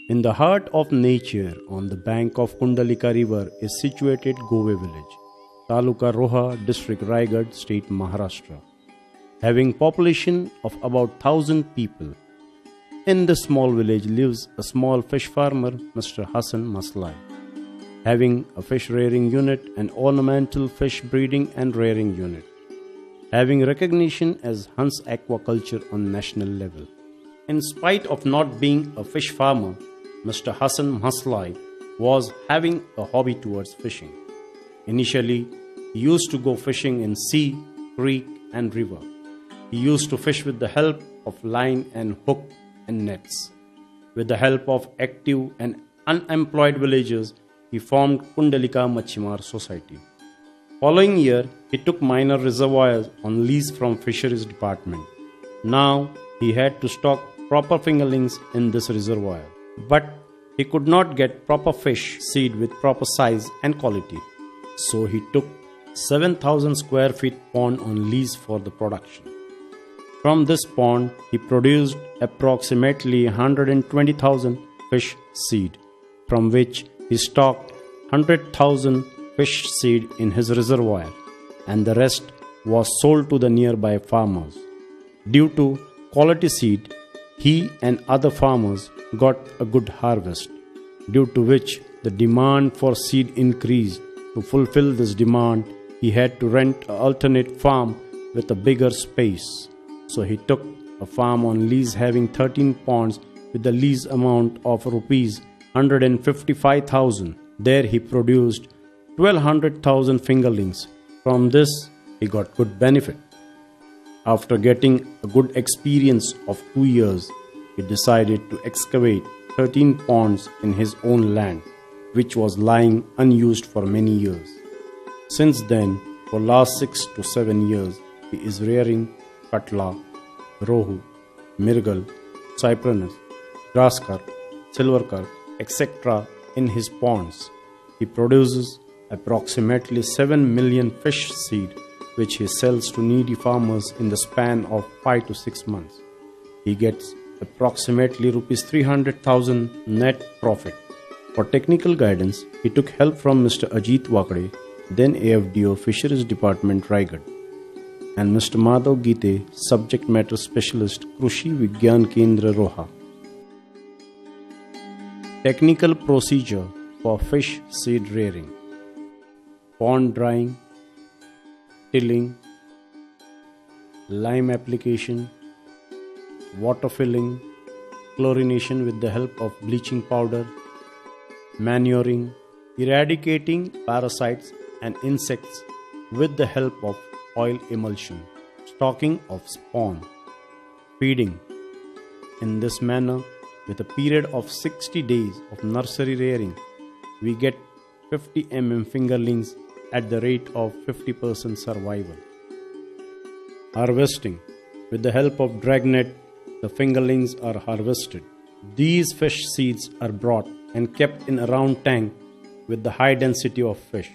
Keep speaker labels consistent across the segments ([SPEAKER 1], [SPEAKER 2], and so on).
[SPEAKER 1] In the heart of nature, on the bank of Kundalika river, is situated Gove village, Taluka Roha, district Raigad, state Maharashtra, having population of about 1,000 people. In this small village lives a small fish farmer, Mr. Hassan Maslai, having a fish rearing unit and ornamental fish breeding and rearing unit, having recognition as Hans Aquaculture on national level. In spite of not being a fish farmer, Mr. Hassan Maslai was having a hobby towards fishing. Initially, he used to go fishing in sea, creek and river. He used to fish with the help of line and hook and nets. With the help of active and unemployed villagers, he formed Kundalika Machimar Society. Following year, he took minor reservoirs on lease from Fisheries Department. Now, he had to stock proper fingerlings in this reservoir. But he could not get proper fish seed with proper size and quality. So he took 7,000 square feet pond on lease for the production. From this pond, he produced approximately 120,000 fish seed, from which he stocked 100,000 fish seed in his reservoir, and the rest was sold to the nearby farmers. Due to quality seed, he and other farmers got a good harvest, due to which the demand for seed increased. To fulfill this demand, he had to rent an alternate farm with a bigger space. So he took a farm on lease having 13 ponds with the lease amount of rupees 155,000. There he produced 1,200,000 fingerlings. From this, he got good benefit. After getting a good experience of 2 years, he decided to excavate 13 ponds in his own land, which was lying unused for many years. Since then, for last 6 to 7 years, he is rearing Katla, Rohu, Mirgal, Cyprinus, Grasscarp, Silvercarp, etc. in his ponds. He produces approximately 7 million fish seed, which he sells to needy farmers in the span of 5 to 6 months. He gets approximately rupees 300,000 net profit. For technical guidance, he took help from Mr. Ajit Wakde, then AFDO Fisheries Department Raigad, and Mr. Madhav Gite, Subject Matter Specialist, Krushi Vigyan Kendra Roha. Technical procedure for fish seed rearing: pond drying, tilling, lime application, water filling, chlorination with the help of bleaching powder, manuring, eradicating parasites and insects with the help of oil emulsion, stocking of spawn, feeding. In this manner, with a period of 60 days of nursery rearing, we get 50 fingerlings at the rate of 50% survival. Harvesting. With the help of dragnet, the fingerlings are harvested. These fish seeds are brought and kept in a round tank with the high density of fish,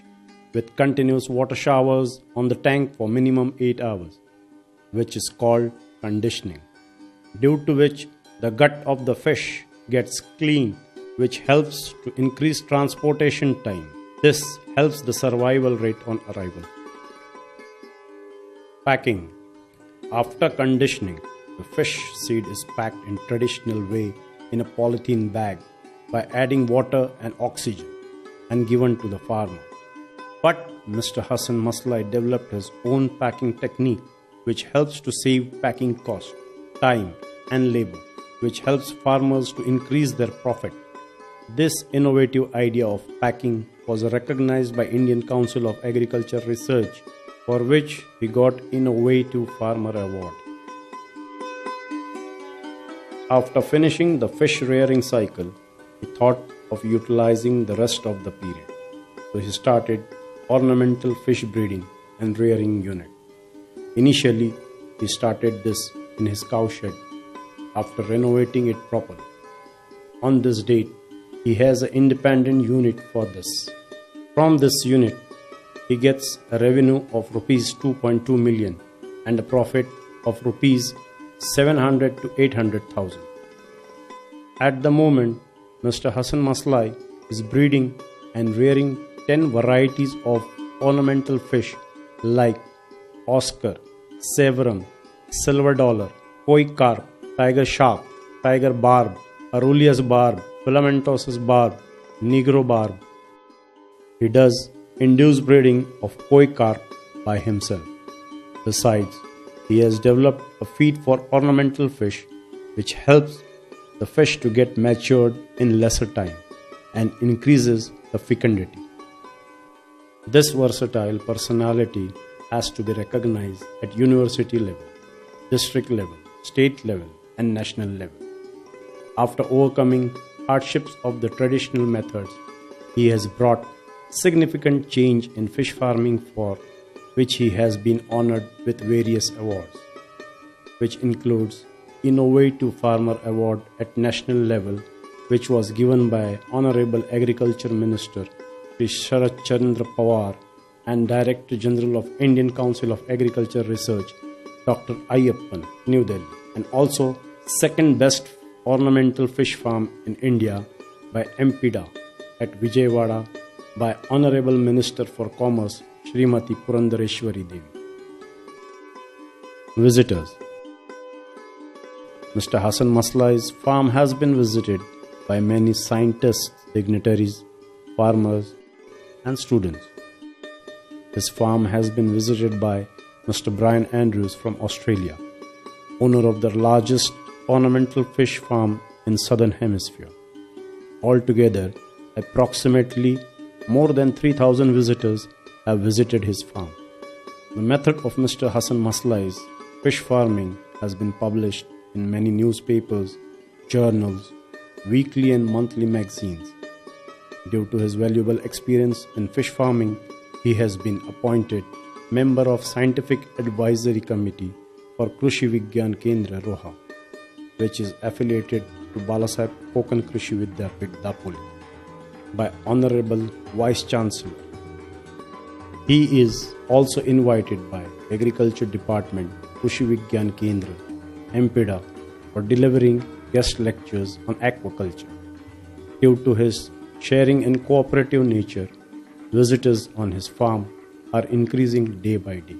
[SPEAKER 1] with continuous water showers on the tank for minimum 8 hours, which is called conditioning, due to which the gut of the fish gets clean, which helps to increase transportation time. This helps the survival rate on arrival. Packing. After conditioning, the fish seed is packed in traditional way in a polythene bag by adding water and oxygen and given to the farmer. But Mr. Hassan Maslai developed his own packing technique, which helps to save packing cost, time and labor, which helps farmers to increase their profit. This innovative idea of packing was recognized by Indian Council of Agriculture Research, for which he got Innovative Farmer Award. After finishing the fish rearing cycle, he thought of utilizing the rest of the period. So he started ornamental fish breeding and rearing unit. Initially, he started this in his cow shed after renovating it properly. On this date, he has an independent unit for this. From this unit, he gets a revenue of rupees 2.2 million and a profit of rupees 700 to 800,000. At the moment, Mr. Hassan Maslai is breeding and rearing 10 varieties of ornamental fish like Oscar, Severum, Silver Dollar, Koi Carp, Tiger Shark, Tiger Barb, Aurelius Barb, Filamentosus Barb, Negro Barb. He does induced breeding of Koi Carp by himself. Besides, he has developed a feed for ornamental fish which helps the fish to get matured in lesser time and increases the fecundity. This versatile personality has to be recognized at university level, district level, state level, and national level. After overcoming hardships of the traditional methods, he has brought significant change in fish farming, for which he has been honored with various awards, which includes Innovative Farmer Award at national level, which was given by Honorable Agriculture Minister Shri Sharat Chandra Pawar and Director General of Indian Council of Agriculture Research, Dr. Ayyappan, New Delhi, and also second best ornamental fish farm in India by MPDA at Vijayawada by Honorable Minister for Commerce Srimati Purandareshwari Devi. Visitors. Mr. Hassan Maslai's farm has been visited by many scientists, dignitaries, farmers, and students. His farm has been visited by Mr. Brian Andrews from Australia, owner of the largest ornamental fish farm in Southern Hemisphere. Altogether, approximately more than 3,000 visitors have visited his farm. The method of Mr. Hassan Maslai's fish farming has been published in many newspapers, journals, weekly and monthly magazines. Due to his valuable experience in fish farming, he has been appointed member of Scientific Advisory Committee for Krishi Vigyan Kendra Roha, which is affiliated to Balasaheb Kokan Krishi Vidyapit Dapoli by Honorable Vice Chancellor. He is also invited by Agriculture Department, Krishi Vigyan Kendra, MPDA, for delivering guest lectures on aquaculture. Due to his sharing and cooperative nature, visitors on his farm are increasing day by day.